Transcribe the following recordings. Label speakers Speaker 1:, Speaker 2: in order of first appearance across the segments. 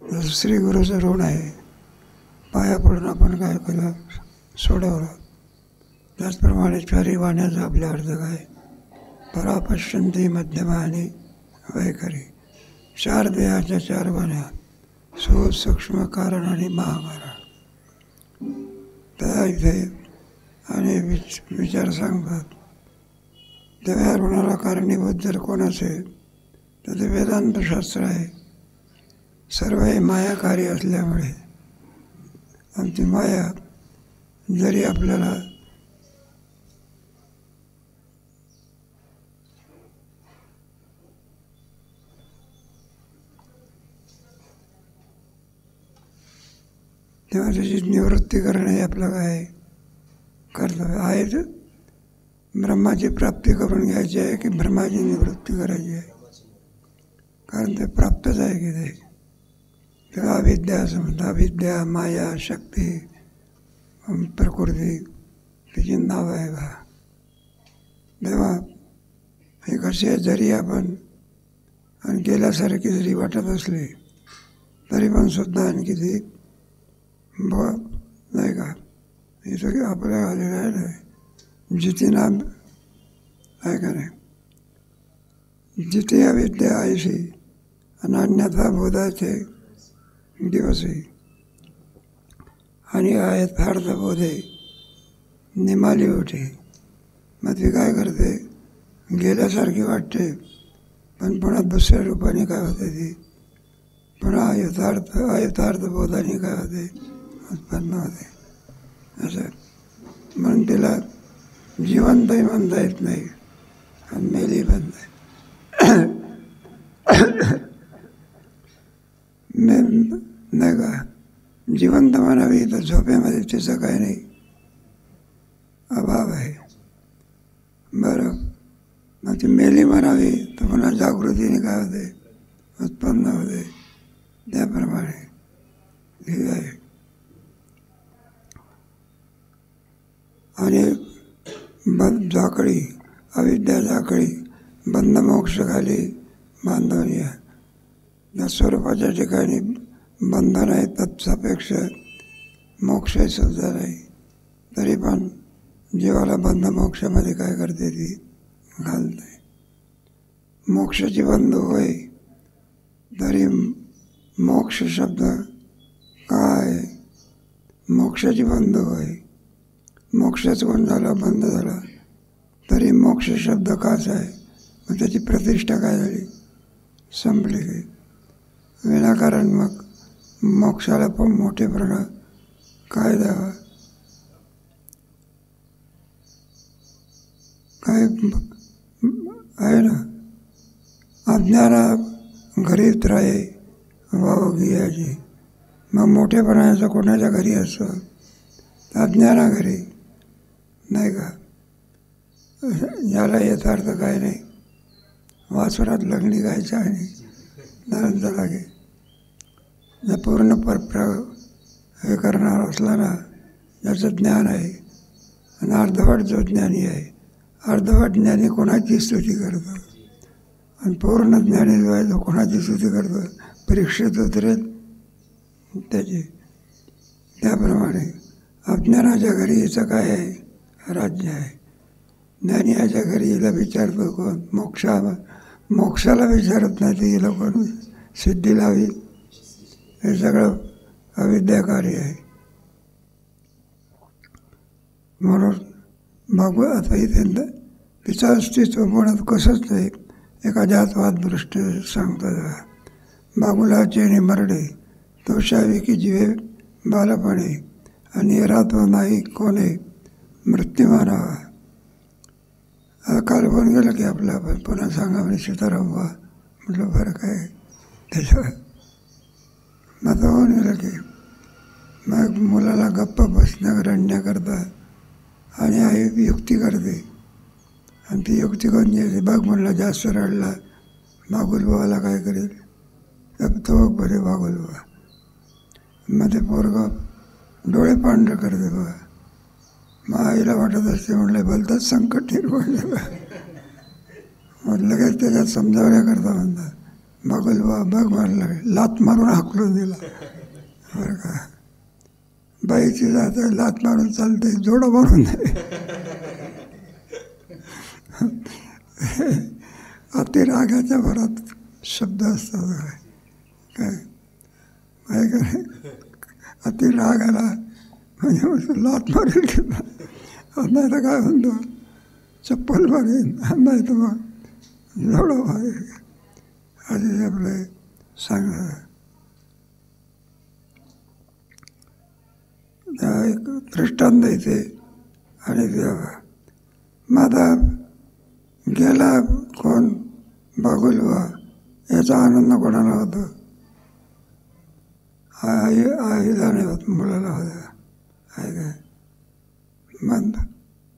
Speaker 1: श्री गुरुचं ऋण आहे. पाया पडून आपण काय केलं, सोडवलं. त्याचप्रमाणे चारी वाण्याचा आपल्या अर्थ काय, परापश्यंती मध्यमा आणि वैखरी. चार देहाच्या चार वाण्या, स्थूल सूक्ष्म कारण आणि महाकारण. त्या इथे आणि विचार सांगतात. त्या ऋणाला कारणीभूत जर कोण असेल तर ते वेदांतशास्त्र आहे. सर्व हे मायाकारी असल्यामुळे आणि ती माया जरी आपल्याला तेव्हा त्याची निवृत्ती करणं हे आपलं काय कर्तव्य आहे. तर ब्रह्माची प्राप्ती करून घ्यायची आहे की ब्रह्माची निवृत्ती करायची आहे, कारण ते प्राप्तच आहे की ते. त्याला अविद्या असं म्हणतात. अविद्या, माया, शक्ती, प्रकृती तिची नाव आहे बा. तेव्हा हे कसे आहे, जरी आपण आणि गेल्यासारखी जरी वाटत असली तरी पण सुद्धा आणखी ती नाही का, हे सगळे आपल्याला आलेलं आहे ना. जिथे नाम आहे का नाही, जिथे अविद्या आयशी आणि अन्यथा बोधाचे दिवसही आणि यथार्थ बोधे निमाली होते. मग ती काय करते, गेल्यासारखी वाटते पण पुन्हा दुसऱ्या रूपाने काय होते, ती पुन्हा अयथार्थ बोधाने काय होते, उत्पन्न होते. असं म्हणून तिला जिवंतही म्हणता येत नाही आणि मेली पण नाही का. जिवंत म्हणावी तर झोपेमध्ये तिचं काही नाही, अभाव आहे. बरं, मग ती मेली म्हणावी तर पुन्हा जागृतीने काय होते, उत्पन्न होते. त्याप्रमाणे हे आहे. आणि झाकळी, अविद्या झाकळी, बंधमोक्ष खाली बांधवणी आहे. त्या स्वरूपाच्या ठिकाणी बंधन आहे, तत्सापेक्ष मोक्षही सुद्धा नाही. तरी पण जीवाला बंधमोक्षामध्ये काय करते, ती घालते. मोक्षाची बंधू होय तरी मोक्ष शब्द काय, मोक्षाची बंधू होय. मोक्षच कोण झाला, बंद झाला तरी मोक्ष शब्द काच आहे. मग त्याची प्रतिष्ठा काय झाली, संपली की. विनाकारण मग मोक्षाला पण मोठेपणा काय द्यावा, काय आहे ना. अज्ञाना घरीत राहे वाव घ्यायची. मग मोठेपणाचं कोणाच्या घरी असतो, अज्ञाना घरी नाही का. याला यथार्थ काय नाही, वासुरात लग्नी गायच्या आणि नंतर लागे. जर पूर्ण हे करणार असला ना, ज्याचं ज्ञान आहे आणि अर्धवट जो ज्ञानी आहे, अर्धवट ज्ञानी कोणाची स्तुती करतो आणि पूर्ण ज्ञानी जो आहे तो कोणाची स्तुती करतो, परीक्षेत उतरेल त्याची. त्याप्रमाणे अज्ञानाच्या घरी हिचं काय आहे, राज्य आहे. ज्ञानी याच्या घरी हिला विचारतो कोण, मोक्षाला विचारत नाही, ते हिला कोण सिद्धी लावी. हे सगळं अविद्याकारी आहे. म्हणून बघू आता इथे तिचं अस्तित्व म्हणत कसंच नाही. एक अजातवाद दृष्टी सांगतात. बागुलाचे निमरडे तोषावी की जीवे बालपणे आणि राहतो नाही कोणे मृत्यू मानावा. आता काल फोन गेलं की आपला आपण पुन्हा सांगा म्हणे सीताराम व्हा. म्हटलं बरं काय त्याच्यावर मग तो होऊन गेलं की मग मुलाला गप्प बसण्या रडण्याकरता आणि आई युक्ती करते आणि ती युक्ती करून येते. बघ म्हणलं जास्त रडला बागुलबाला काय करेल, तो बरे बागुलबा. मग ते पोरगं डोळे पांढरे करते बघा. मग आईला वाटत असते म्हटलं भलतंच संकट निर्माण झालं. मग लगेच त्याच्यात समजावण्याकरता म्हणतात बघलवा बघ म्हणायला लागले. लात मारून हाकलून दिला बरं का. बाईची जात लात मारून चालते, जोडं मारून दे. अतिरागाच्या भरात शब्द असतात काय काय काय. अतिराग आला म्हणजे लात मारेल घेतला, नाही तर काय म्हणतो चप्पल मारेन, नाही तर मग जोडं मारेल असे आपले सांगतात. एक दृष्टांत इथे आणि माझा गेला कोण बघुलवा याचा आनंद कोणाला होतो? आईला नाही होत, मुलाला होता. आहे काय मग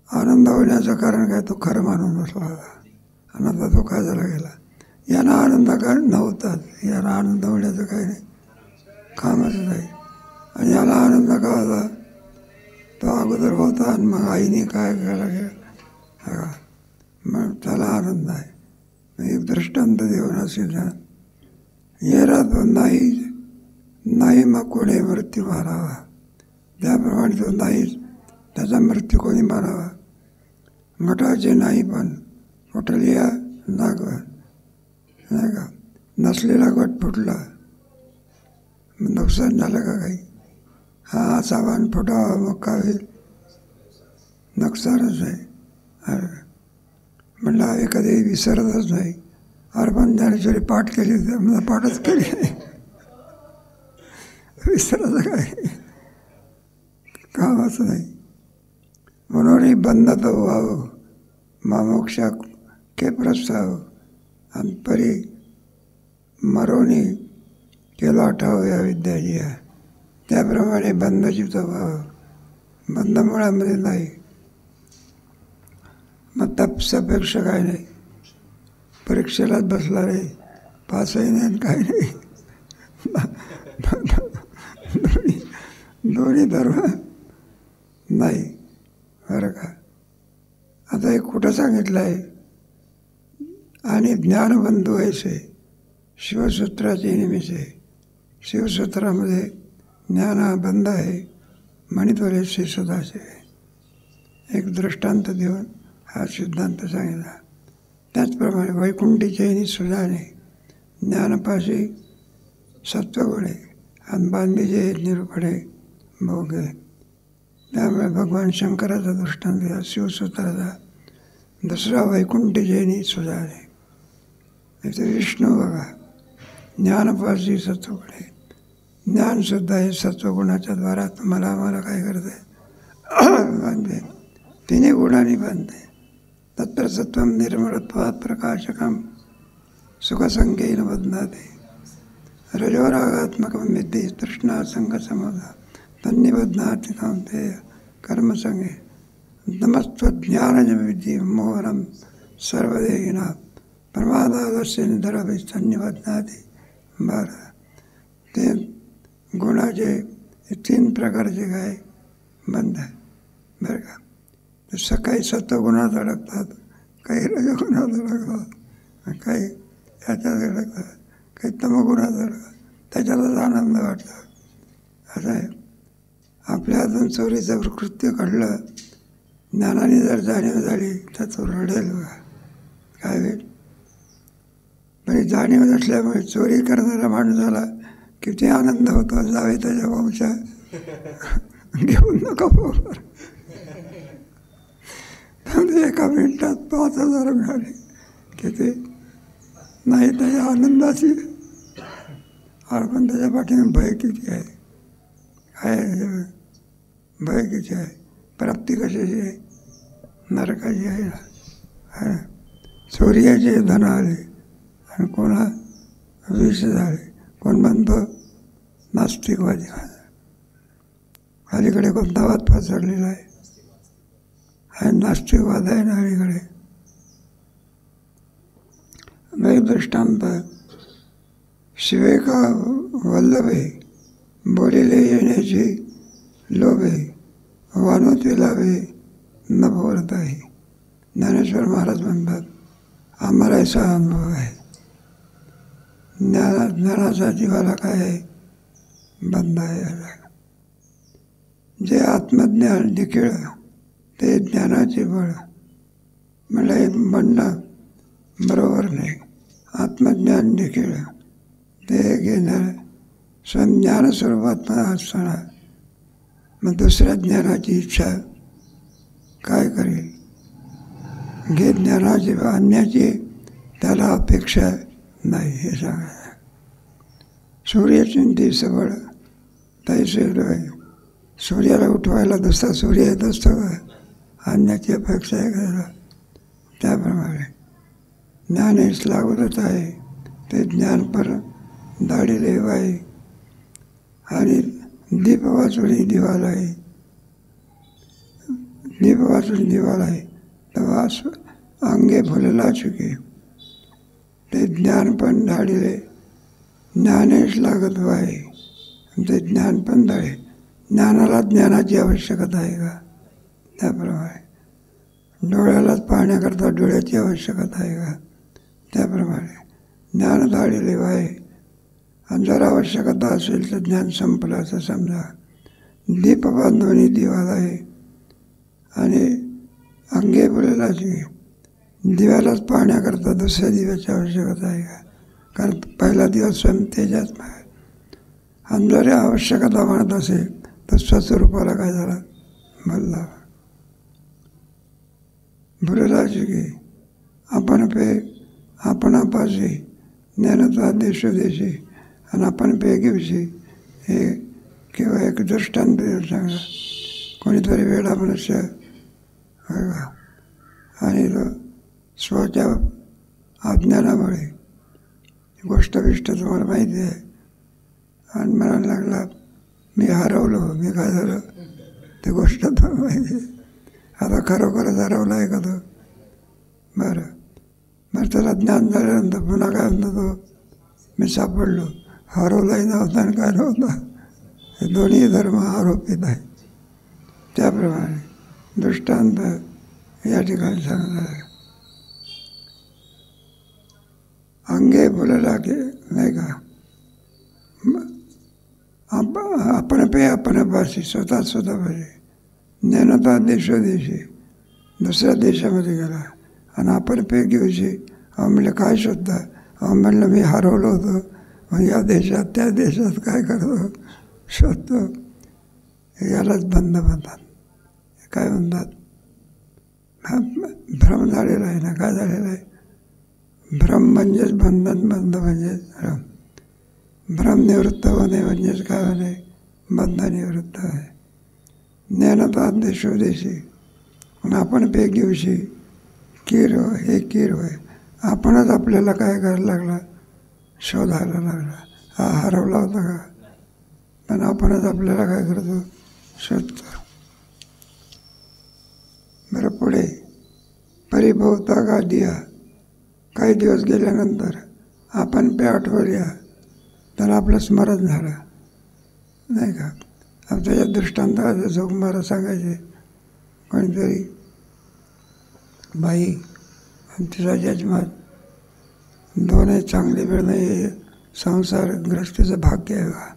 Speaker 1: आनंद होण्याचं कारण काय? तो खरं मानून बसला होता. आणि आता तो काय झाला गेला. यांना आनंद काय नव्हताच. यांना आनंद होण्याचं काही नाही, कामच नाही. आणि याला आनंद का होता? तो अगोदर होता आणि मग आईने काय केलं गेला मग त्याला आनंद आहे. एक दृष्टांत देऊन असेल ना, येरा तो नाही मग कोणी मृत्यू मारावा, त्याप्रमाणे तो नाही त्याचा मृत्यू कोणी मारावा. मठाचे नाही पण फुटलिया नागवत नाही का. नसलेला गट फुटला, नुकसान झालं का काही? हा सामान फुटावा मग काय होईल? नुकसानच आहे. म्हणलं आम्ही कधी विसरतच नाही. अर्पण ज्ञानेश्वरी पाठ केली तर मला पाठच केली नाही. विसरायचं काय कामच नाही. म्हणून बंद तो व्हावं मामोक्षा के प्रस्ताव आणि परी मरोनी केला ठाव या विद्याजी. त्याप्रमाणे बंधचित व्हावं. बंध मुळामध्ये नाही. मग तपसापेक्षा काय नाही. परीक्षेलाच बसला रे, पासही नाही काही नाही. दोन्ही धर्म नाही बरं का. आता एक कुठं सांगितलं आहे? आणि ज्ञानबंधू ऐसे शिवसूत्राचे निमित्त. शिवसूत्रामध्ये ज्ञान हा बंध आहे, मणित्वरे सुधाचे. एक दृष्टांत देऊन हा सिद्धांत सांगितला. त्याचप्रमाणे वैकुंठीचे सुधाने ज्ञानपाशी सत्वगुणे आणि बांधीचे निरूपणे भोगे. त्यामुळे भगवान शंकराचा दृष्टांत दिला शिवसूत्राचा. दुसरा वैकुंठीचे सुधाने. इथे विष्णू बघा, ज्ञानपाशी सत्वगुणे. ज्ञानसुद्धा हे सत्वगुणाच्या द्वारा तुम्हाला आम्हाला काय करते? बांधते. तिन्ही गुणांनी बांधते. तत्र सत्वम निर्मलत्वात् प्रकाशकम सुखसंख्येन बध्नाते. रजोरागात्मकं विद्धि तृष्णा संगसमुद्धा तन्निबध्नाति कौन्तेय कर्मसंगे. नमस्त्वज्ञानजं विद्धि मोहनं सर्वदेहिनां प्रमादालस्य निधराभिस्तन्निबध्नाति. बरं, ते गुणाचे तीन प्रकारचे काय बंध आहे बरं का. सकाळी सत्वगुणात अडकतात, काही रजगुणात अडकतात, काही ह्याच्यात अडकतात, काही तमगुणात अडकतात. त्याच्यातच आनंद वाटतो. असं आहे. आपल्या हातून चोरीचं कृत्य घडलं, ज्ञानाने जर जाणीव झाली तर तो रडेल बघा. काय होईल? म्हणजे जाणीव नसल्यामुळे चोरी करणारा माणसाला किती आनंद होतो. जावे त्याच्या वंशा घेऊन नका पोर. एका मिनिटात 5,000 मिळाले किती नाही त्याच्या आनंदाची. पण त्याच्या पाठीने भय किती आहे? काय भय किती आहे? प्राप्ती कशाची आहे? नरकाची आहे ना. चोरीचे धन आले आणि कोणा विष झाले. कोण म्हणतो? नास्तिकवादी. अलीकडे कोणता वाद पसरलेला आहे? नास्तिकवाद आहे ना अलीकडे. एक दृष्टांत. शिवेका वल्लभे बोलिले येण्याची लोभे वानोती लाभे न बोलताही. ज्ञानेश्वर महाराज म्हणतात आम्हाला असा अनुभव आहे. ज्ञानाचा जीवाला काय आहे? बंध आहे. जे आत्मज्ञान निखिळ ते ज्ञानाचे बळ. मला हे म्हणणं बरोबर नाही. आत्मज्ञान निखिळ ते घेणार स्वज्ञान स्वरूपात असताना मग दुसऱ्या ज्ञानाची इच्छा काय करेल? घे ज्ञानाची अन्याची त्याला अपेक्षा नाही हे सांगायचं. सूर्यचिंती सबळ तैसे डोळे. सूर्याला उठवायला दुसरा सूर्य येत असतो का? अन्याची अपेक्षा आहे करायला. त्याप्रमाणे ज्ञान हे लागतच आहे. ते ज्ञान पर दाढी लेवाई आणि दीप वाचून दिवाला आहे. दीप वाचून दिवाला आहे तेव्हा अंगे फुलला चुके. ते ज्ञान पण धाडिले. ज्ञानेश लागत वाहे. ते ज्ञान पण धाडे. ज्ञानाला ज्ञानाची आवश्यकता आहे का? त्याप्रमाणे डोळ्यालाच पाहण्याकरता डोळ्याची आवश्यकता आहे का? त्याप्रमाणे ज्ञान धाडिले वाहे. आणि जर आवश्यकता असेल तर ज्ञान संपलं असं समजा. दीप बांधवणी दिवाला आहे आणि अंगे फुललाची. दिव्यालाच पाहण्याकरता दुसऱ्या दिव्याची आवश्यकता आहे का? कारण पहिला दिवस स्वयं तेजात्मा आहे. आणि जर आवश्यकता म्हणत असेल तर स्वस्वरूपाला काय झाला? भरला. भुललाची की आपण पे आपणापाशी ज्ञानता देशोदेशी आणि आपण पैकीविषयी हे किंवा एक दृष्टांत सांगा. कोणीतरी वेळा मनुष्य आणि तो स्वच्या अज्ञानामुळे गोष्ट बिष्ट तुम्हाला माहिती आहे आणि म्हणायला लागला मी हरवलो. मी काय झालं ते गोष्ट तर माहिती आहे. आता खरोखरच हरवला आहे का तो? बरं त्याला ज्ञान झाल्यानंतर पुन्हा काय म्हणतो तो? मी सापडलो. हरवलाही नव्हता आणि काय नव्हता. हे दोन्ही धर्म आरोपित आहे. त्याप्रमाणे दृष्टांत या ठिकाणी सांगणार आहे. अंगे फुलला की नाही का? आपण पे आपणापाशी स्वतःपाशी. ज्ञानता देशोदेशी दुसऱ्या देशामध्ये गेला आणि आपण पैकीविषयी अहो म्हणलं काय शोधता? अहो म्हणलं मी हरवलो होतो. मग या देशात त्या देशात काय करतो? शोधतो. यालाच बंध म्हणतात. काय म्हणतात? भ्रम झालेला आहे ना. काय झालेला आहे? भ्रम म्हणजेच बंधन. बंध म्हणजेच भ्रम. भ्रम निवृत्त होणे म्हणजेच काय होणे? बंध निवृत्त आहे. ज्ञानता देशोदेशी आणि आपण पैकीविषयी कीर होय. हे कीर होय. आपणच आपल्याला काय करायला लागला? शोधायला लागला. हा हरवला होता का? पण आपणच आपल्याला काय करतो? शोधतो. बरं पुढे परिभवता का दिया. काही दिवस गेल्यानंतर आपण पे आठवल्या तर आपलं स्मरण झालं नाही का? अब त्याच्या दृष्टांताचं जोग मला सांगायचे. कोणीतरी बाई आणि तिचा यजमान दोन्ही चांगले मिळणं हे संसार ग्रस्तीचं भाग्य आहे का?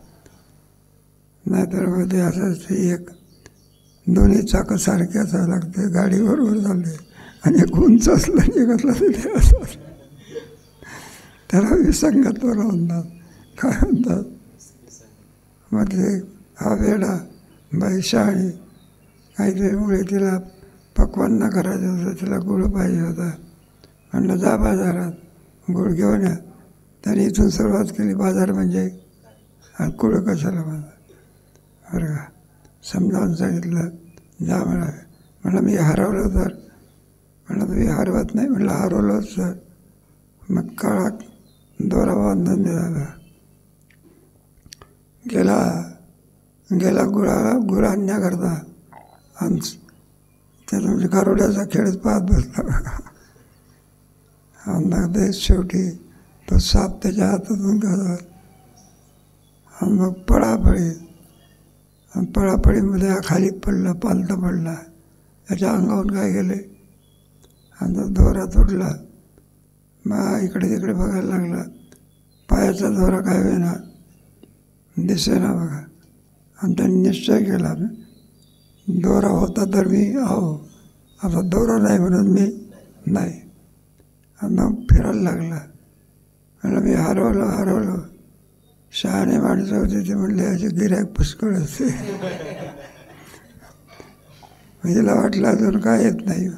Speaker 1: नाहीतर मग ते असंच एक दोन्ही चाकं सारखे असावं लागते. गाडी बरोबर चालते आणि एक उंच असलं निघतलं तिथे असं त्याला विसंगत्व म्हणतात. काय म्हणतात? मग ते हा वेडा बाई शहाणी काहीतरीमुळे तिला पक्वान न करायचं होतं. तिला गुळ पाहिजे होता. म्हणलं जा बाजारात गुळ घेऊन या. त्याने इथून सुरुवात केली. बाजार म्हणजे गुळ कशाला म्हणतात बरं का? समजावून सांगितलं जा म्हणाले. म्हणलं मी हरवलो तर? म्हणलं तुम्ही हरवत नाही. म्हणलं हरवलोच तर. मग काळा दोरा बांधून दिला. गेला गुळ आणण्याकरता आणि त्याला म्हणजे गारोड्याचा खेळच पाहत बसला. आणि ते शेवटी तो साप त्याच्या हातातून गेला आणि मग पळापळीमध्ये हा खाली पडला. पालथा पडला. त्याच्या अंगावरून काय गेले आणि तो दोरा तुटला. मग इकडे तिकडे बघायला लागला पायाचा दोरा काय होईना दिसेना बघा. आणि त्यांनी निश्चय केला, दोरा होता तर मी आहो, आता दोरा नाही म्हणून मी नाही. आणि मग फिरायला लागला. म्हणलं मी हरवलो. शहाणे माणसं होते ते म्हणले असे गिऱ्हाईक पुष्कळ असते. तिला वाटलं अजून काय येत नाही.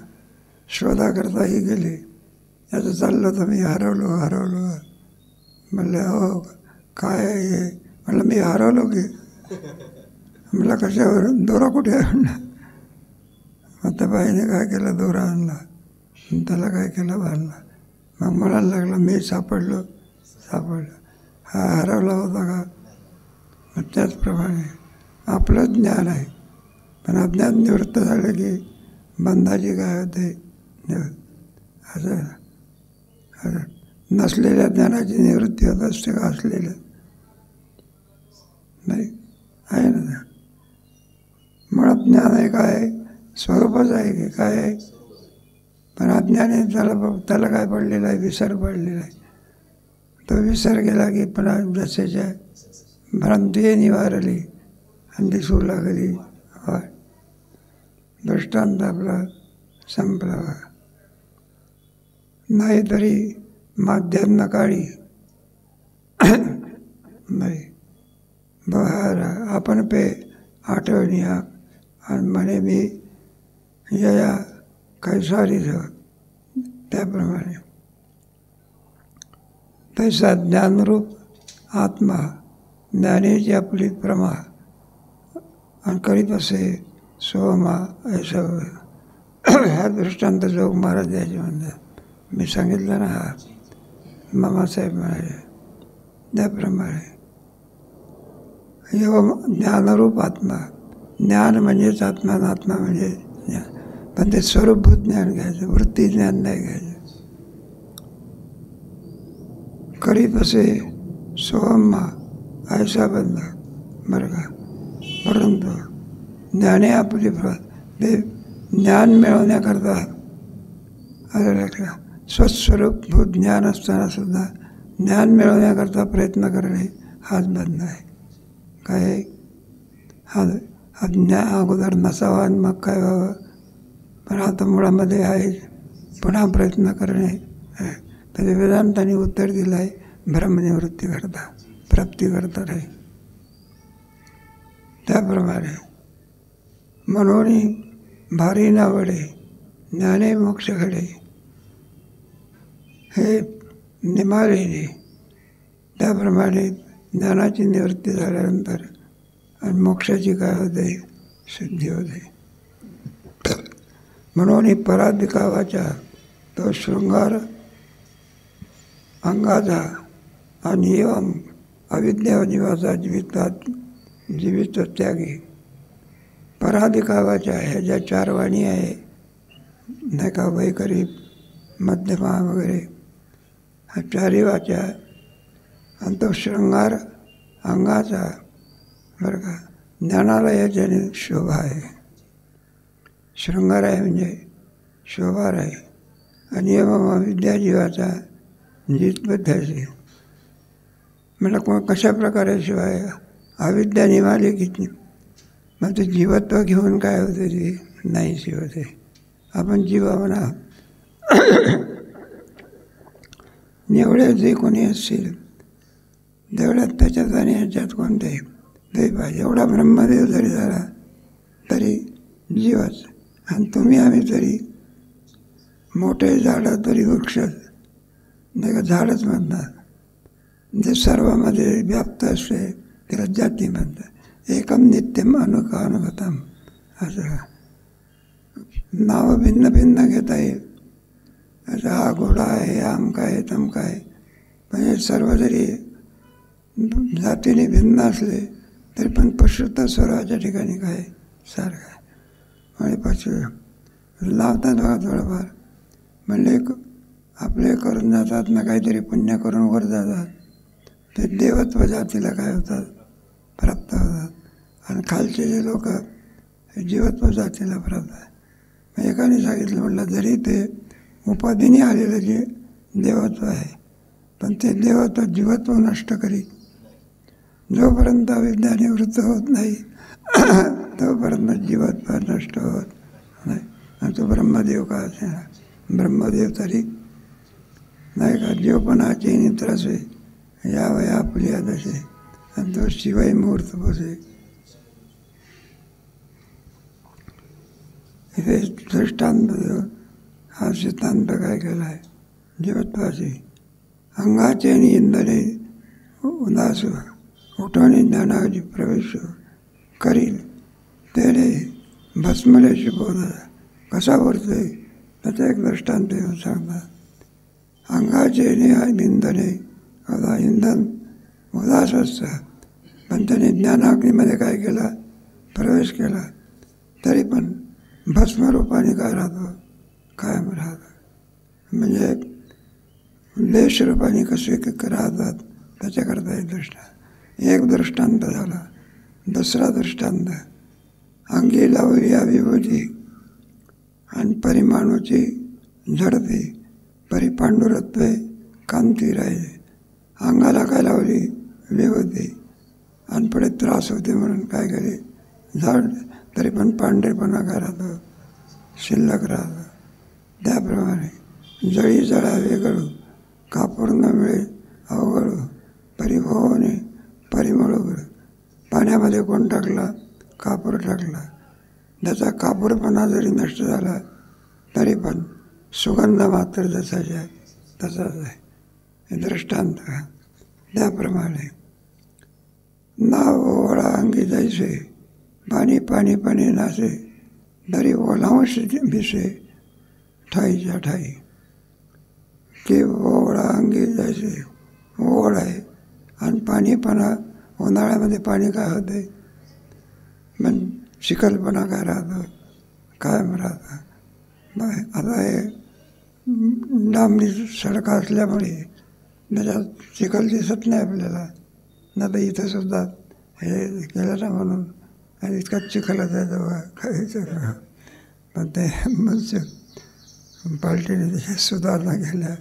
Speaker 1: शोधाकरता ही गेली. याचं चाललं तर मी हरवलो. म्हणलं हो काय आहे? म्हणलं मी हरवलो की. म्हणलं कशावर? दोरा कुठे आहे म्हणलं. मग त्या बाईने काय केलं, दोरा आणला. त्याला काय केलं, बांधला. मग म्हणायला लागला मी सापडलो. हा हरवला होता का? मग त्याचप्रमाणे आपलं ज्ञान आहे, पण अज्ञान निवृत्त झालं की बंधाची काय होते असं नसलेल्या ज्ञानाची निवृत्ती होत असते का असलेलं नाही आहे ना. मुळात ज्ञान आहे काय, स्वरूपच आहे की काय आहे. पण अज्ञाने त्याला काय पडलेलं आहे, विसर पडलेला आहे. तो विसर गेला की पुन्हा जसेच्या भ्रांती निवारली आणि दिसू लागली. दृष्टांत आपला संपला. नाहीतरी माध्यान्ह काळी नाही बहार आपण पे आठवणी आणि म्हणे मी यया कैसारी त्याप्रमाणे तैसा ज्ञानरूप आत्मा ज्ञानेची आपली प्रमा आणि करीत असे सोमा ऐसा. हा दृष्टांत जोग महाराज द्यायचे म्हणतात. मी सांगितलं ना, हा मामासाहेब म्हणाले त्याप्रमाणे ज्ञानरूप आत्मा. ज्ञान म्हणजेच आत्मा, आत्मा म्हणजे ज्ञान. पण ते स्वरूपभूत ज्ञान घ्यायचं, वृत्ती ज्ञान नाही घ्यायचं. करीत असे सोहम्मा ऐसा बंद बरं का. परंतु ज्ञाने आपली ते ज्ञान मिळवण्याकरता स्वस्वरूपभूत ज्ञान असताना सुद्धा ज्ञान मिळवण्याकरता प्रयत्न करणे हाच बंध आहे. काय हा ज्ञान अगोदर नसावा आणि मग काय व्हावं. पण आता मुळामध्ये आहे पुन्हा प्रयत्न करणे. तर वेदांताने उत्तर दिलं आहे भ्रमनिवृत्ती करता, प्राप्ती करता नाही. त्याप्रमाणे म्हणून भारी नावडे ज्ञाने मोक्ष घडे हे निमालेले. त्याप्रमाणे ज्ञानाची निवृत्ती झाल्यानंतर आणि मोक्षाची काय होते, सिद्धी होते. म्हणून पराधिकावाचा तो शृंगार अंगाचा आणि एवं अविद्या निवासा जीवित त्यागी. पराधिकावाच्या ह्या ज्या चार वाणी आहे नाही का, वैखरी मध्यमा वगैरे, हा चारी वाचा आणि तो शृंगार अंगाचा बरं का. ज्ञानाला याच्याने शोभा आहे. शृंगार आहे म्हणजे शोभार आहे. आणि एवं अविद्या जीवाचा जितबद्धायचे मला कशा प्रकारे शिवाय अविद्या निघाली की मग ते जीवत्व घेऊन काय होते ते नाहीशी होते. आपण जीवा म्हणा एवढे जे कोणी असतील तेवढ्यात त्याच्यात आणि ह्याच्यात कोणते ते पाहिजे. एवढा ब्रह्मदेव जरी झाला तरी जीवच. आणि तुम्ही आम्ही तरी मोठे झाडं तरी वृक्षच नाही का, झाडच म्हणतात. जे सर्वामध्ये व्याप्त असते त्याला जाती म्हणतात. एकम नित्यम अनुगतम असं नावं भिन्न भिन्न घेता येईल. असं हा घोडा आहे, आम काय तम काय. म्हणजे सर्व जरी जातीने भिन्न असले तरी पण पशुत्व सर्वाच्या ठिकाणी काय सारखं आहे. म्हणजे पशु लावतात बघा थोडंफार म्हणले आपले करून जातात ना, काहीतरी पुण्य करून वर जातात ते देवत्व जातीला काय होतात, प्राप्त होतात. आणि खालचे जे लोक जीवत्व जातीला प्राप्त आहे. एकाने सांगितलं म्हटलं जरी ते उपाधीने आलेलं जे देवत्व आहे पण ते देवत्व जीवत्व नष्ट करीत. जोपर्यंत अविद्या निवृत्त होत नाही तोपर्यंत जीवत्व नष्ट होत नाही. आणि तो ब्रह्मदेव का असेना, ब्रह्मदेव तरी नाही का जीवपणाचे नित्रासे यावया आपल्या दशे आणि तो शिवाय मुहूर्त बसे. इथे दृष्टांत हा सिद्धांत काय केला आहे जीवत्वाचे. अंगाचे आणि इंधने उदास उठवणे ज्ञानाची प्रवेश करील त्याने भस्मलेशी बोध कसा बोलतोय त्याचा एक दृष्टांत देऊन सांगतात. अंगाचे इंधने इंधन उदास असतं पण त्याने ज्ञानाग्नीमध्ये काय केला प्रवेश केला तरी पण भस्मरूपाने काय राहतो कायम राहतो. म्हणजे लेश रूपाने कसे राहतात त्याच्याकरता एक दृष्टांत झाला. दुसरा दृष्टांत अंगी लावली विभूती आणि परिमाणूची झडपे परिपांडुरत्वे कांती राहिले. अंगाला काय लावली विभूती आणि पुढे त्रास होते म्हणून काय केले झाड तरी पण पांढरेपणा काय राहतो शिल्लक राहतं. त्याप्रमाणे जळी जळावे गळू कापूर न मिळे अवघडू परिभवने परिमळ उघड. पाण्यामध्ये कोण टाकला कापूर टाकला त्याचा कापूरपणा जरी नष्ट झाला तरी पण सुगंध मात्र जसाच आहे तसाच आहे. हे दृष्टांत. त्याप्रमाणे नाव ओळा अंगी जैसे पाणी पाणी पाणी नासे दरी ओलांश भिसे ठाईच्या ठाई. की ओळा अंगी जैसे ओढ आहे आणि पाणीपणा उन्हाळ्यामध्ये पाणी काय होते पण चिखलपणा काय राहतं कायम राहतं. आता हे डांबरी सडका असल्यामुळे त्याच्यात चिखल दिसत नाही आपल्याला. ना तर इथं सुद्धा हे केलं ना म्हणून आणि इतकाच चिखलच आहे तेव्हा काही. पण ते मस्त पार्टीने त्याच्यात सुधारणा केल्या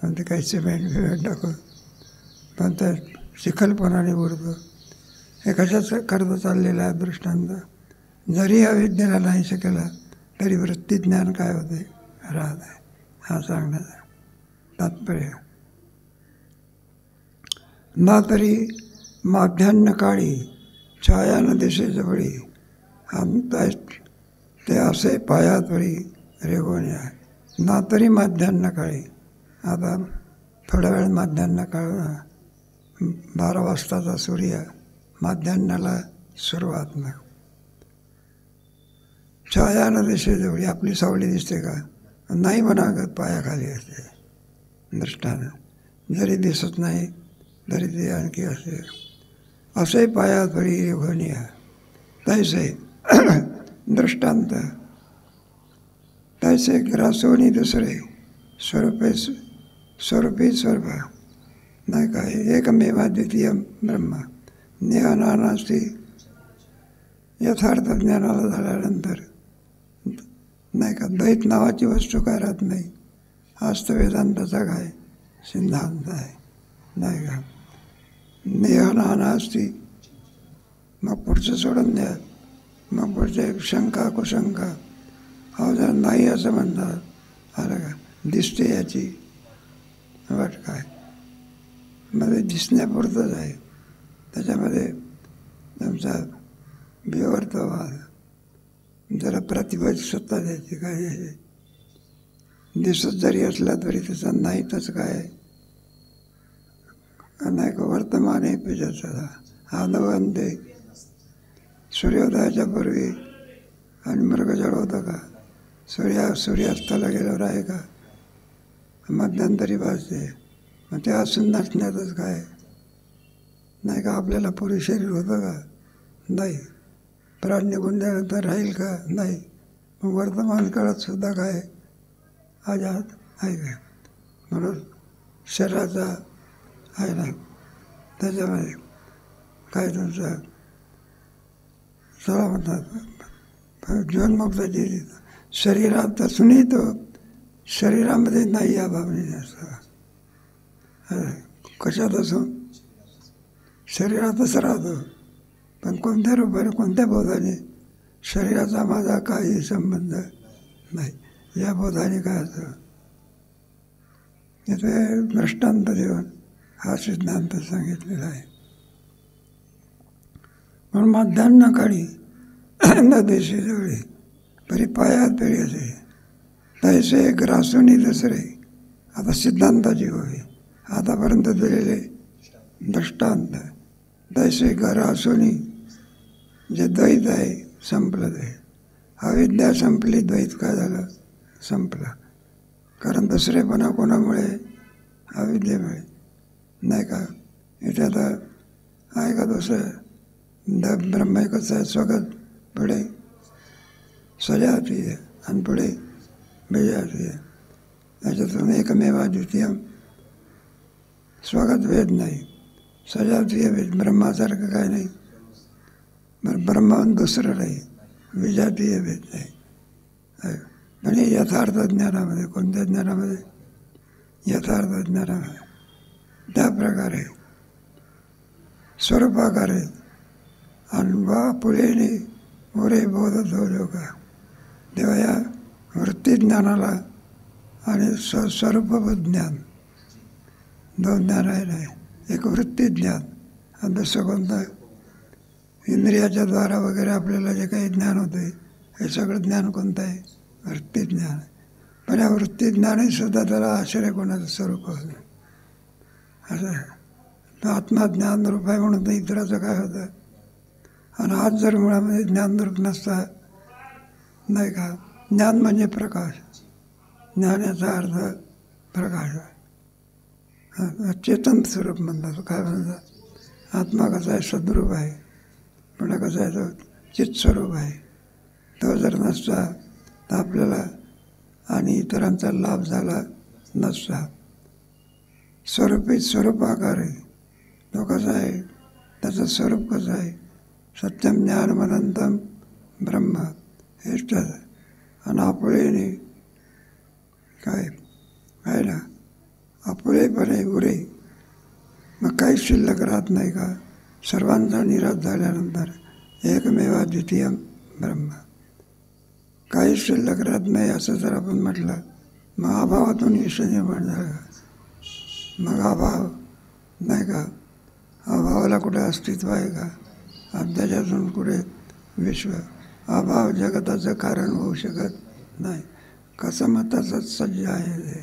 Speaker 1: आणि ते काही सिमेंट बिमेंट टाकून पण ते चिखलपणाने उडतं. हे कशाचं करता चाललेलं आहे दृष्टांत. जरी अविद्येला नाही केला तरी वृत्तीज्ञान काय होते राहत आहे हा सांगण्याचा तात्पर्य. ना तरी माध्यान्ह काळी छाया न दिसे जवळी ते असे पायात वळी रेगोने आहे. ना तरी माध्यान्ह काळी. आता थोड्या वेळ माध्यान्ह काळ 12 वाजताचा सूर्य माध्यान्हाला सुरुवात ना. छाया न दिसे जवळी आपली सावली दिसते का नाही म्हणागत पायाखाली असते दृष्टानं. जरी दिसत नाही तरी ते आणखी असे पायात वळी रेगोने आहे. तैसे दृष्टांत तैसे ग्रासोनी दुसरे स्वरूपी स्वरूप नाही काय एकमेवा द्वितीय ब्रह्म ज्ञाना नास्ती. यथार्थ ज्ञानाला झाल्यानंतर नाही का द्वैत नावाची वस्तू काय राहत नाही. हाच तर वेदांताचा काय सिद्धांत आहे नाही का. ज्ञाना नास्ती मग पुढचं सोडून द्या. मग पुढचे शंका कुशंका हा जर नाही असं म्हणतात आलं का दिसते याची वाट काय मध्ये दिसण्यापुरतंच आहे. त्याच्यामध्ये तुमचा विवर्तवाद जरा प्रतिभाची सत्ता द्यायची काय आहे. दिसत जरी असला तरी त्याचा नाही तसं काय नाही का वर्तमान आहे पेजाचा आदवंते सूर्योदयाच्या पूर्वी आणि मृगजळ होतं का सूर्यास्ताला गेल्यावर आहे का मध्यंतरी भासते. मग ते असून नसण्यातच काय नाही का. आपल्याला पुरे शरीर होतं का नाही. प्राण निघून त्यानंतर राहील का नाही. मग वर्तमान काळात सुद्धा काय आजाद आहे का. म्हणून शरीराचा आहे ना त्याच्यामध्ये काय तुमचं चला म्हणतात जीवनमुक्ताची शरीरात असूनही तो शरीरामध्ये नाही या भावनेने असतं. कशात असो शरीरातच राहतो, पण कोणत्या रूपाने कोणत्या बोधाने शरीराचा माझा काही संबंध नाही, या बोधाने काय असं इथे दृष्टांत देऊन हा सिद्धांत सांगितलेला आहे. म्हणून मध्यान्हकाळी नदीशी जवळी परी पायात पेरी असे तैसे ग्रासुनी दुसरे. आता सिद्धांताची होई आतापर्यंत दिलेले दृष्टांत. तैसे ग्रासुनी जे द्वैत आहे संपलं ते. अविद्या संपली, द्वैत काय झालं संपलं. कारण दुसरेपणा कोणामुळे अविद्येमुळे नाही का. इथे आता आहे का दुसरं ब्रह्म एकच आहे. स्वगत पुढे सजाती आहे आणि पुढे बेजाती आहे. त्याच्यातून एकमेवा द्वितीय स्वगत भेद नाही, सजातीय भेद. ब्रह्मासारखं काय नाही, ब्रह्माहून दुसरं नाही, विजातीय भेद नाही. पण हे यथार्थ ज्ञानामध्ये, कोणत्या ज्ञानामध्ये यथार्थ ज्ञानामध्ये त्या प्रकारे स्वरूपाकारे अनुभवा पुढेने मोरे बोध धोलो का. तेव्हा या वृत्ती ज्ञानाला आणि स्वरूपभूत ज्ञान दोन ज्ञान आहे नाही. एक वृत्ती ज्ञान आणि दुसरं कोणतं इंद्रियाच्या द्वारा वगैरे आपल्याला जे काही ज्ञान होते हे सगळं ज्ञान कोणतं आहे वृत्ती ज्ञान. पण या वृत्ती ज्ञानही सुद्धा त्याला आश्रय कोणाचं स्वरूप होतं असं. आत्माज्ञान रूप आहे म्हणून तर इतराचं काय होतं. आणि आज जर मुळामध्ये ज्ञानरूप नसता नाही का. ज्ञान म्हणजे प्रकाश, ज्ञान याचा अर्थ प्रकाश आहे. चेतन स्वरूप म्हणतात. काय म्हणतात आत्मा कसा आहे सद्रूप आहे, पण कसं आहे तो चित्स्वरूप आहे. तो जर नसता तर आपल्याला आणि इतरांचा लाभ झाला नसता. स्वरूपी स्वरूपाकार आहे तो. कसा आहे त्याचं स्वरूप कसं आहे. सत्यम ज्ञानमनंतम ब्रह्म हेच तर. आणि आपुळेने काय आहे ना, आपुळेपणे उरे. मग काही शिल्लक राहत नाही का. सर्वांचा निराश झाल्यानंतर एकमेवा द्वितीय ब्रह्म, काही शिल्लक राहत नाही असं जर आपण म्हटलं मग अभावातून ईश्वर निर्माण झालं. मग अभाव नाही का. अभावाला कुठे अस्तित्व आहे का. आणि त्याच्यातून कुठे विश्व. अभाव जगताचं कारण होऊ शकत नाही. कसं मताचंच सज्ज आहे ते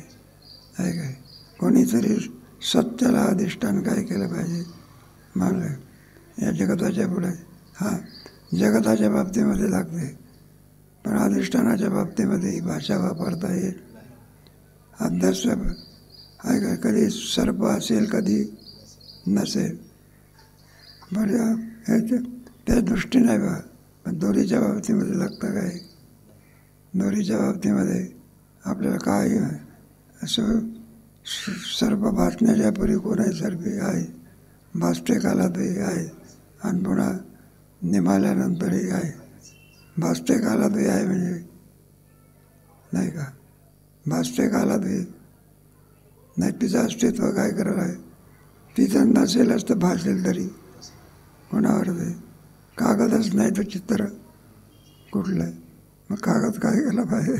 Speaker 1: आहे काय. कोणीतरी सत्याला अधिष्ठान काय केलं पाहिजे मानलं या जगताच्या पुढे. हां जगताच्या बाबतीमध्ये लागते, पण अधिष्ठानाच्या बाबतीमध्ये ही भाषा वापरता येईल. अभ्यास आहे काय. कधी सर्प असेल कधी नसेल. बरं त्या दृष्टीने आहे बा. पण दोरीच्या बाबतीमध्ये लागतं काय. दोरीच्या बाबतीमध्ये आपल्याला काय असं सर्प भासण्याच्या पूर्वी कोणाही सर्पी आहे, भासते कालातही आहे आणि पुन्हा निमाल्यानंतरही आहे. भासते कालातही आहे म्हणजे नाही का. भासते कालातही नाही. तिचं अस्तित्व काय करायला आहे. तिथं नसेलच तर भासेल तरी कोणावर ते. कागदच नाही तर चित्र कुठलं आहे. मग कागद काय केला पाहिजे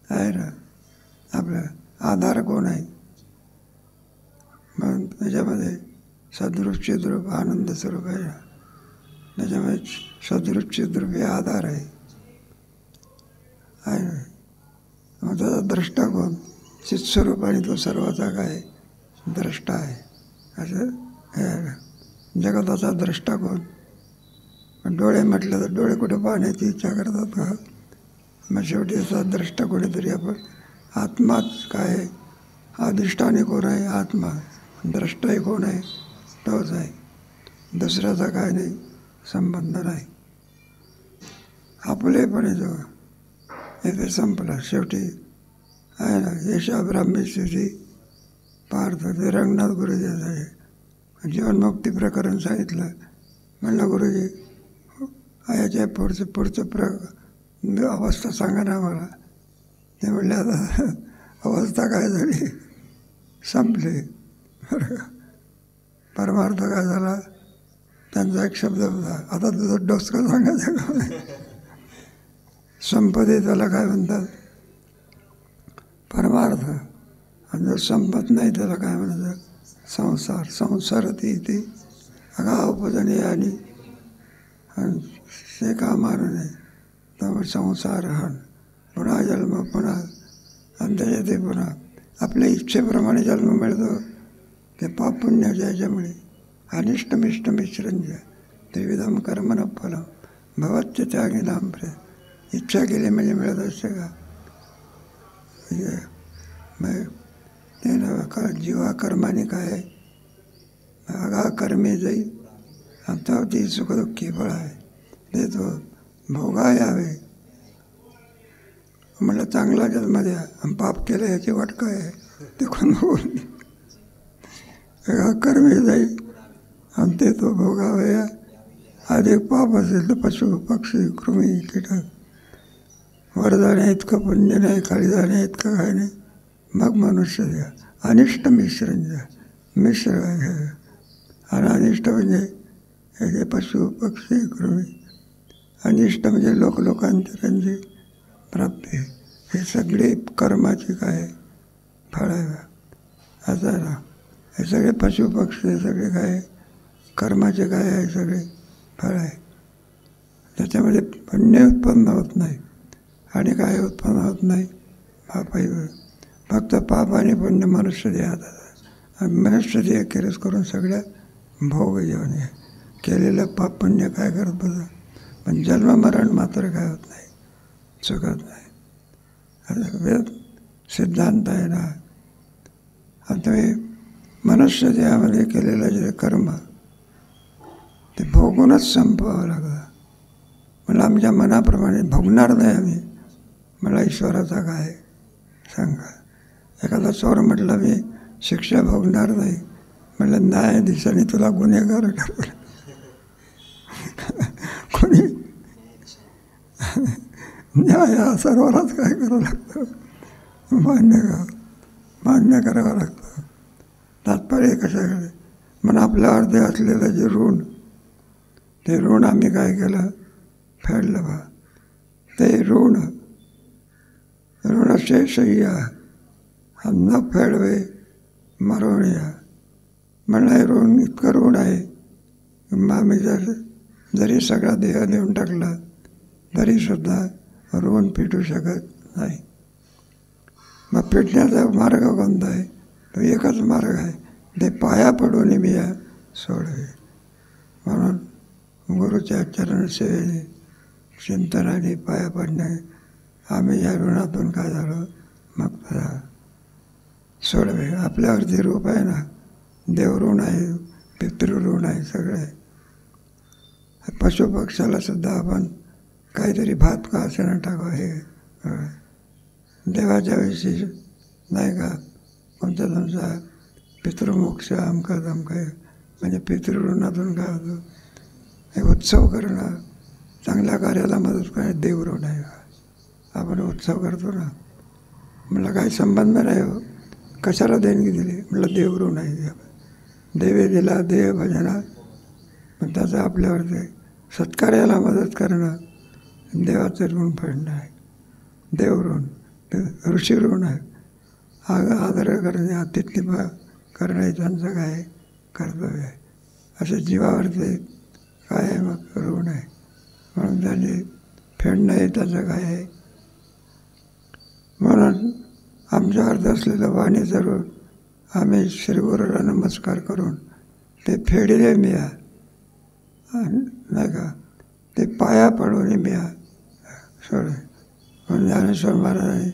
Speaker 1: आहे ना. आपला आधार कोण आहे. मग त्याच्यामध्ये सद्रूप चिद्रूप आनंद स्वरूप आहे ना. त्याच्यामध्ये सद्रूप चिद्रूप हे आधार आहे ना. मग त्याचा द्रष्टा कोण चित्स्वरूप आणि तो सर्वाचा काय द्रष्टा आहे असं हे आहे ना. जगताचा द्रष्टा कोण. पण डोळे म्हटलं तर डोळे कुठे पाहण्याची इच्छा करतात का. मग शेवटी याचा द्रष्टा कोणीतरी आपण आत्माच काय आहे. अधिष्ठाने कोण आहे आत्मा. द्रष्टाही कोण आहे तोच आहे. दुसऱ्याचा काय नाही संबंध नाही. आपलेपणे जो इथे संपला शेवटी आहे ना. येशा ब्राह्मी स्थिती पार्थ ते रंगनाथ गुरुजीचं आहे. जीवनमुक्ती प्रकरण सांगितलं. म्हणलं गुरुजी याच्या पुढचं अवस्था सांगा ना मला. ते म्हणले आता अवस्था काय झाली संपली. परमार्थ काय झाला, त्यांचा एक शब्द होता, आता तुझं डोसकं सांगायचं का. संपदे त्याला काय म्हणतात, परमार्थ. आणि जर संपत नाही त्याला काय म्हणायचं, संसार. संसारती ते अगावपजणे आणि ते का मारू नये. त्यामुळे संसार हण, पुन्हा जन्म, पुन्हा अंत्य ते पुन्हा आपल्या इच्छेप्रमाणे जन्म मिळतो. ते पाप पुण्याच्या याच्यामुळे अनिष्टमिष्ट मिश्रंज त्रिविधम कर्मन फलम भवत्य त्यागी नाम प्रिय. इच्छा केली म्हणजे मिळत असते का. ते ना जीवा कर्माने काय अगा कर्मे जाई आता ती सुखदुःखी फळ आहे. ते तो भोगा यावे. म्हटलं चांगला जन्म द्या, आणि पाप केलं याची वाट काय आहे ते कोण बघून. कर्मे जाईल आणि ते तो भोगावे. अधिक पाप असेल तर पशु पक्षी कृमी कीटक वर जाण्या इतकं पुण्य नाही, खाली जाण्या इतकं काय नाही. मग मनुष्य द्या. अनिष्ट मिश्रण द्या. मिश्र आहे आणि अनिष्ट म्हणजे हे पशु पक्षी कृमी. अनिष्ट म्हणजे लोकांतरांची प्राप्ती. हे सगळे कर्माची काय फळ आहे. असं ना, हे सगळे पशु पक्षी सगळे काय कर्माचे काय आहे, सगळे फळ आहे. त्याच्यामध्ये पुण्य उत्पन्न होत नाही आणि काय उत्पन्न होत नाही पापही. फक्त पाप आणि पुण्य मनुष्य देहात. मनुष्य देह केलेच करून सगळ्या भोग घेऊन केलेलं पाप पुण्य काय करत बघा. पण जन्म मरण मात्र काय होत नाही, चुकत नाही. वेद सिद्धांत आहे ना. आता मनुष्य देहामध्ये केलेलं जे कर्म ते भोगूनच संपवावं लागतं. मला आमच्या मनाप्रमाणे भोगणार नाही आम्ही. मला ईश्वराचा काय सांगा. एखादा चोर म्हटलं मी शिक्षा भोगणार नाही, म्हटलं न्यायाधीशाने तुला गुन्हेगार ठरवलं. कोणी न्याय हा सर्वांनाच काय करावं लागतं, मान्य करावं लागतं. तात्पर्य कशाकडे म्हणून आपल्यावरती असलेलं जे ऋण, ते ऋण आम्ही काय केलं, फेडलं बा. ते ऋण शेषय्या न फेडवे मरोणिया. म्हणलं हे ऋण इतकं ऋण आहे, मग आम्ही जरी सगळा देह देऊन टाकला तरीसुद्धा ऋण पेटू शकत नाही. मग पेटण्याचा मार्ग कोणता आहे, तो एकच मार्ग आहे, ते पाया पडून मी सोडवे. म्हणून गुरुच्या चरण सेवेने चिंतनाने पाया पडणे. आम्ही या ऋणातून काय झालो मग सोडवे. आपल्यावरती रूप आहे ना, देवऋण आहे, पितृऋण आहे, सगळं आहे. पशुपक्षाला सुद्धा आपण काहीतरी भात का असेना टाकावं. हे देवाच्या विषयी नाही का, कोणता तुमचा पितृमोक्ष अमका तमका म्हणजे पितृऋणातून काय होतं, हे उत्सव करणं, चांगल्या कार्याला मदत करणं देवऋण आहे. आपण उत्सव करतो ना, म्हटलं काही संबंध नाही हो, कशाला देणगी दिली, म्हटलं देवऋण आहे. देवे दिला देव भजना, पण त्याचं आपल्यावर ते सत्कार्याला मदत करणं देवाचं ऋण फेडणं आहे. देवऋण, ऋषी ऋण आहे. आदर करणे, आतिथ्य करणं हे त्यांचं काय कर्तव्य आहे. असं जीवावरती काय आहे मग ऋण आहे. म्हणून त्यांनी फेडणं हे त्याचं काय आहे. म्हणून आमच्यावरती असलेलं वाणीचं ऋण आम्ही श्रीगुरूला नमस्कार करून ते फेडले मिया, नाही का, ते पाया पडून मिया सोडे. म्हणून ज्ञानेश्वर महाराजांनी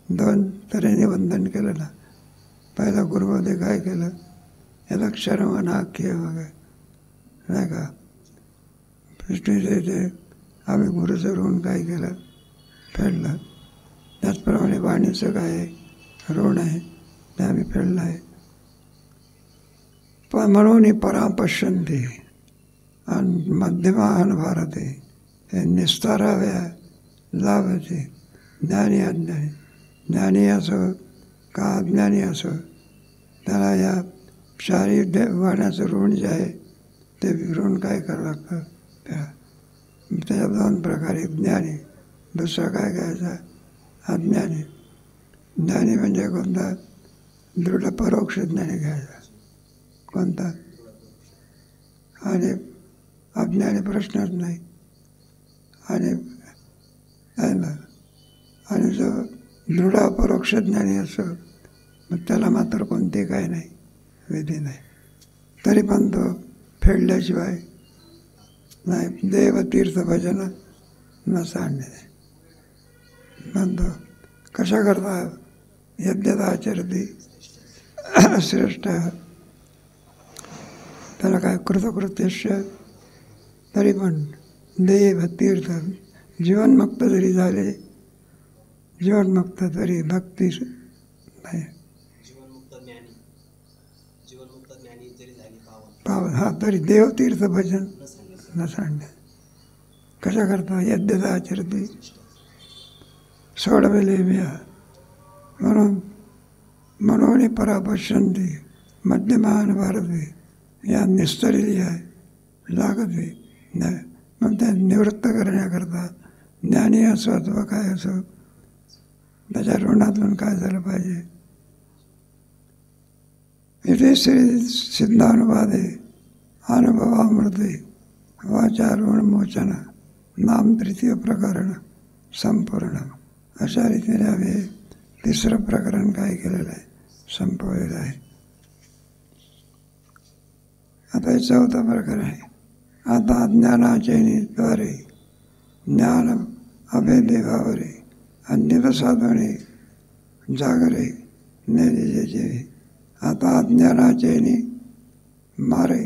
Speaker 1: 2 तऱ्हेने वंदन केलं ना. पहिला गुरुमध्ये काय केलं, याला क्षरमना किय वगैरे, नाही का. पृथ्वीचे ते आम्ही गुरुचं ऋण काय केलं, फेडलं. त्याचप्रमाणे वाणीचं काय आहे ऋण आहे, ते आम्ही फेडलं आहे. पण म्हणून परापश्यंती आणि मध्यमान भारते हे निस्ताराव्या लाभते. ज्ञानी अज्ञानी, ज्ञानी असो का अज्ञानी असो, त्याला या शारी वाण्याचं ऋण जे आहे ते ऋण काय करावं लागतं त्याच्या दोन प्रकारे ज्ञानी, दुसरा काय घ्यायचा अज्ञानी. ज्ञानी म्हणजे कोणता दृढ परोक्ष ज्ञानी घ्यायचा कोणता, आणि अज्ञानी प्रश्नच नाही. आणि आहे ना, आणि जो दृढ अपरोक्ष ज्ञानी असो मग त्याला मात्र कोणते काय नाही, विधी नाही, तरी पण तो फेडल्याशिवाय नाही. देव तीर्थ भजन न सांडणे म्हणतो. कशा करता यद्यता आचरती श्रेष्ठ, त्याला काय कृतकृत्यस्य, तरी पण देव तीर्थ जीवनमुक्त जरी झाले, जीवनमुक्त तरी भक्ती नाही. पावन हा तरी देवतीर्थ भजन न सांडणे. कशा करता यद्यता आचरती सोडवेले मिया, म्हणून मनोनी परापश्यंती मध्यमान भारती या निस्तरली आहे लागते. मग त्या निवृत्त करण्याकरता ज्ञानी असो अथवा काय असो त्याच्या ऋणातून काय झालं पाहिजे. इथे श्री सिद्धानुवादे अनुभवामृते वाचा ऋणमोचन नाम तृतीय प्रकरण संपूर्ण. अशा रीतीने आम्ही तिसरं प्रकरण काय केलेलं आहे, संपवलेलं आहे. आता हे चौथं प्रकरण आहे. आता ज्ञानाचेनीद्वारे ज्ञान अभेदेवावरे अन्यत साधने जागरे नेजे. आता अज्ञानाचेनी मारे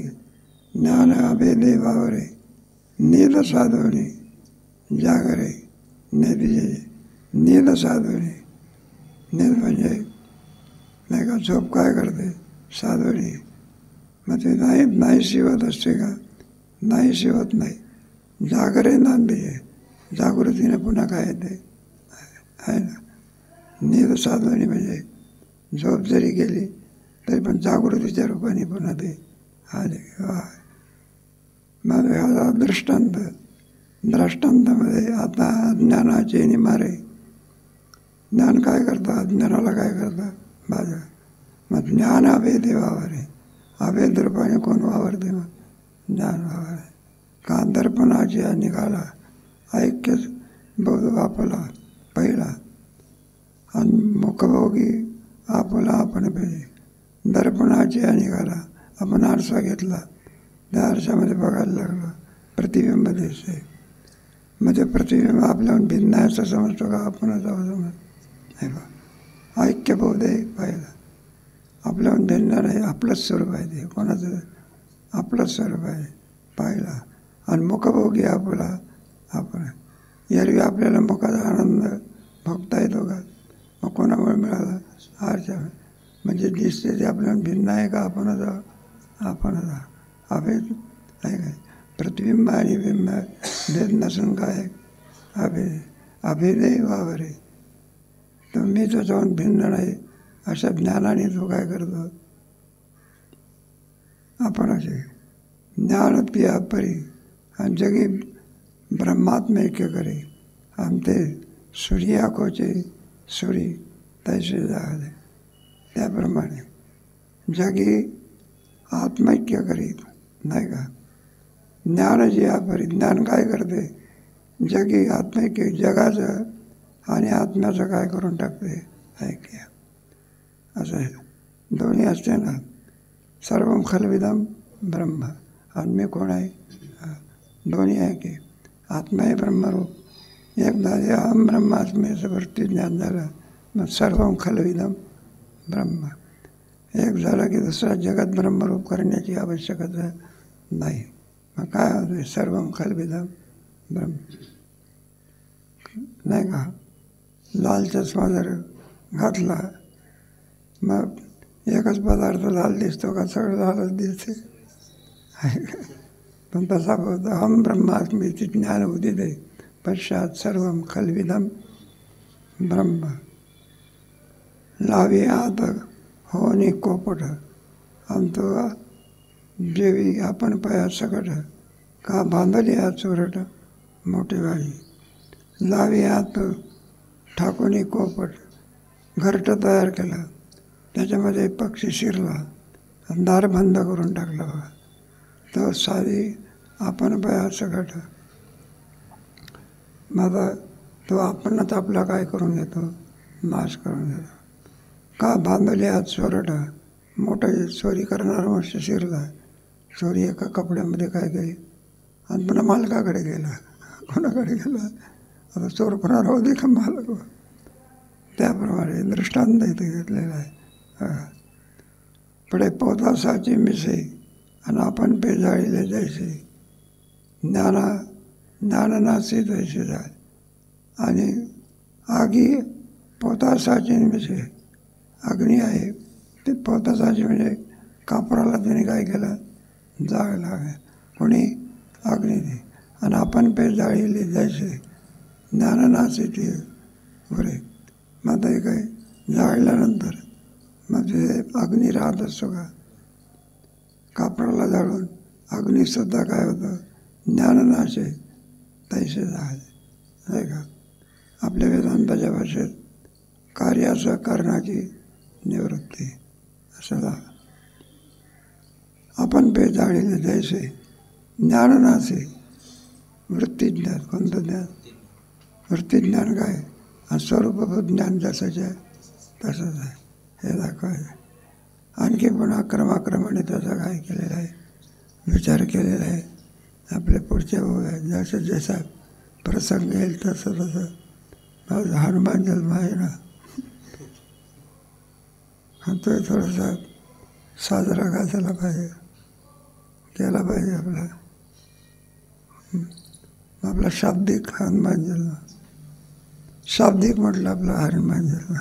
Speaker 1: ज्ञान अभेदेवावरे नील साधवणे जागरे नेजे. नील साधवणे, नील म्हणजे नाही का झोप काय करते साधवणे, मग ते नाही शिवत असते का, नाही शिवत नाही. जागरे नांदे, जागृतीने पुन्हा काय येते आहे ना. नील साधवणे म्हणजे झोप जरी गेली तरी पण जागृतीच्या रूपाने पुन्हा ते आले. मग हा दृष्टांत, दृष्टांतामध्ये आता ज्ञानाचे निमारे, ज्ञान काय करतं, अज्ञानाला काय करतं बाजा. मग ज्ञान अभेदे वावरे, अभेद रूपाने कोण वावरते, मग ज्ञान वावरे. का दर्पणाची निघाला ऐक्य बोध आपला पहिला, आणि मुखभोगी आपला आपण पाहिजे. दर्पणाची निघाला, आपण आरसा घेतला, त्या आरशामध्ये बघायला लागलो, प्रतिबिंब दिसते. मग ते प्रतिबिंब आपल्याहून भिन्न आहे असं समजतो का, आपणच समज नाही बा. ऐक्यबोध आहे पाहिला, आपल्याहून भिन्न नाही, आपलंच स्वरूप आहे ते, कोणाचं आपलंच स्वरूप आहे पाहिला. आणि मुखभोगी आपला आपण, एरवी आपल्याला मुखाचा आनंद भोगता येतो का, मग कोणामुळे मिळाला आरशा. म्हणजे दिसते ते आपल्याला भिन्न आहे का, आपणच आपणच अभेद आहे काय. प्रतिबिंब आणि बिंब भेद नसून काय अभेद, अभेदही वावरे. तर मी त्याच्याहून भिन्न नाही अशा ज्ञानाने तो काय करतो, आपणाचे ज्ञान पिया परी आणि जगी ब्रह्मात्मैक्य करे. आणि ते सूर्य आखोचे सूर्य तैसे जागले, त्याप्रमाणे जगी आत्मैक्य करीत नाही का. ज्ञान जे आपरी, ज्ञान काय करते, जगी आत्मैक्य, जगाचं आणि आत्म्याचं काय करून टाकते ऐक्य. असं आहे, दोन्ही असते ना. सर्वम खलविदम ब्रह्म, आत्मे कोण आहे, दोन्ही आहे की. आत्मा हे ब्रह्मरूप. एकदा अहम ब्रह्मात्मेचं वृत्ती ज्ञान झालं मग सर्वम खलविदम ब्रह्म. एक झालं की दुसरा जगत ब्रह्मरूप करण्याची आवश्यकता नाही. मग काय होतं, सर्वम खलविदम ब्रह्म नाही का. लाल चष्मा जर घातला मग एकच पदार्थ लाल दिसतो का, सगळं लालच दिसते. पण तसा होतं अहम ब्रह्मास्मीची ज्ञान उदित आहे पश्चात सर्वम खलविदम ब्रह्म. लावी आत होनी कोपट आणि तो जेवी आपण पाया सकट का बांधली हात चोरट मोठी बाई लावी हात ठाकून कोपट घरटं तयार केलं, त्याच्यामध्ये पक्षी शिरला आणि दार बंद करून टाकलं बघा. तो साधी आपण पाया सकट. मग तो आपणच आपला काय करून घेतो, नाश करून घेतो. का बांधले हात चोरट मोठं चोरी करणारा मनुष्य शिरला. चोरी एका कपड्यामध्ये काय केली आणि पुन्हा मालकाकडे गेला. कोणाकडे गेला? आता चोर करणारा होते का मालक? त्याप्रमाणे दृष्टांत इथे घेतलेला आहे. पुढे पोतासाची मिसे आणि आपण पेजाळीले जैसे ज्ञाननाशी जैसे जाय. आणि आगी पोतासाची मिसे अग्नी आहे ते पोतासाची म्हणजे कापराला त्याने काय केलं, जाळलं आहे. कोणी? अग्नीने. आणि आपण पेजाळीले जैसे ज्ञाननाशी ती बरे. मग ते काय जाळल्यानंतर मग ते अग्नी राहत असतो का? कापराला जाळून अग्नीसुद्धा काय होतं, ज्ञाननाश आहे तैसे जाय, नाही का? आपल्या वेदांताच्या भाषेत कार्याचं करण्याची निवृत्ती असं. आपण पे जाळीले जैसे ज्ञाननाशी वृत्तीज्ञान. कोणतं ज्ञान? वृत्तीज्ञान काय? आणि स्वरूपभूत ज्ञान जसंच आहे तसंच आहे हे दाखवायचं. आणखी पुन्हा क्रमाक्रमाने त्याचा काय केलेला आहे, विचार केलेला आहे. आपल्या पुढच्या जसं जसा प्रसंग येईल तसं तसं. हनुमान जन्म आहे ना, तो थोडासा साजरा करायला पाहिजे, केला पाहिजे आपला शाब्दिक हनुमान जन्म. शाब्दिक म्हटलं आपला हनुमान जन्म.